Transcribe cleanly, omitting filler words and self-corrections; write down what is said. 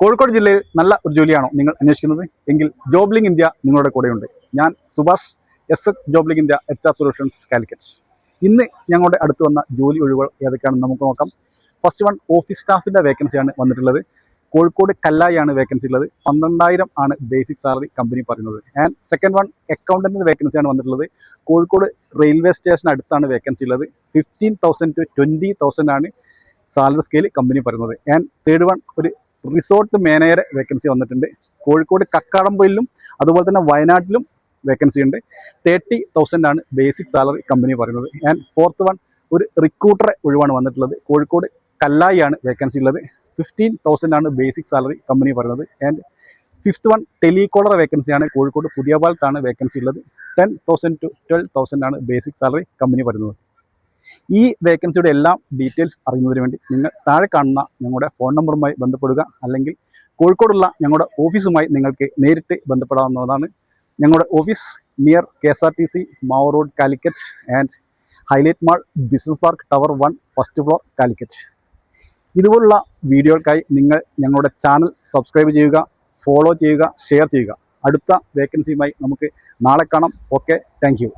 കോഴിക്കോട് ജില്ലയിൽ നല്ല ഒരു ജോലിയാണോ നിങ്ങൾ അന്വേഷിക്കുന്നത് എങ്കിൽ ജോബ് ലിങ്ക് ഇന്ത്യ നിങ്ങളുടെ കൂടെയുണ്ട്. ഞാൻ Subhash, S job link India HR solutions Calicut. ഇന്ന് ഞങ്ങളുടെ അടുത്ത് വന്ന ജോലി ഒഴിവുകൾ ഏതൊക്കെയാണെന്ന് നമുക്ക് നോക്കാം. ഫസ്റ്റ് വൺ ഓഫീസ് സ്റ്റാഫിൻ്റെ വേക്കൻസിയാണ് വന്നിട്ടുള്ളത്. കോഴിക്കോട് കല്ലായിയാണ് വേക്കൻസി ഉള്ളത്. 12,000 ആണ് ബേസിക് സാലറി കമ്പനി പറയുന്നത്. ആൻഡ് സെക്കൻഡ് വൺ അക്കൗണ്ടൻറ്റിൻ്റെ വേക്കൻസിയാണ് വന്നിട്ടുള്ളത്. കോഴിക്കോട് റെയിൽവേ സ്റ്റേഷൻ അടുത്താണ് വേക്കൻസി ഉള്ളത്. 15,000 to 20,000 ആണ് സാലറി സ്കെയിൽ കമ്പനി പറയുന്നത്. ആൻഡ് തേർഡ് വൺ ഒരു റിസോർട്ട് മാനേജർ വേക്കൻസി വന്നിട്ടുണ്ട്. കോഴിക്കോട് കക്കാടംപൊയിലും അതുപോലെ തന്നെ വയനാട്ടിലും വേക്കൻസി ഉണ്ട്. 30,000 ആണ് ബേസിക് സാലറി കമ്പനി പറയുന്നത്. ആൻഡ് ഫോർത്ത് വൺ ഒരു റിക്രൂട്ടറെ ഒഴിവാണ് വന്നിട്ടുള്ളത്. കോഴിക്കോട് കല്ലായിയാണ് വേക്കൻസി ഉള്ളത്. 15,000 ആണ് ബേസിക് സാലറി കമ്പനി പറയുന്നത്. ആൻഡ് ഫിഫ്ത്ത് വൺ ടെലികോളർ വേക്കൻസിയാണ്. കോഴിക്കോട് പുതിയപാലത്താണ് വേക്കൻസി ഉള്ളത്. 10,000 to 12,000 ആണ് ബേസിക് സാലറി കമ്പനി പറയുന്നത്. ഈ വേക്കൻസിയുടെ എല്ലാം ഡീറ്റെയിൽസ് അറിയുന്നതിന് വേണ്ടി നിങ്ങൾ താഴെ കാണുന്ന ഞങ്ങളുടെ ഫോൺ നമ്പറുമായി ബന്ധപ്പെടുക. അല്ലെങ്കിൽ കോഴിക്കോടുള്ള ഞങ്ങളുടെ ഓഫീസുമായി നിങ്ങൾക്ക് നേരിട്ട് ബന്ധപ്പെടാവുന്നതാണ്. ഞങ്ങളുടെ office near KSRTC Mavoor road Calicut and highlight mall business park tower 1 first floor Calicut. ഇതുപോലുള്ള വീഡിയോകൾക്കായി നിങ്ങൾ ഞങ്ങളുടെ ചാനൽ സബ്സ്ക്രൈബ് ചെയ്യുക, ഫോളോ ചെയ്യുക, ഷെയർ ചെയ്യുക. അടുത്ത വേക്കൻസിയുമായി നമുക്ക് നാളെ കാണാം. Okay, thank you.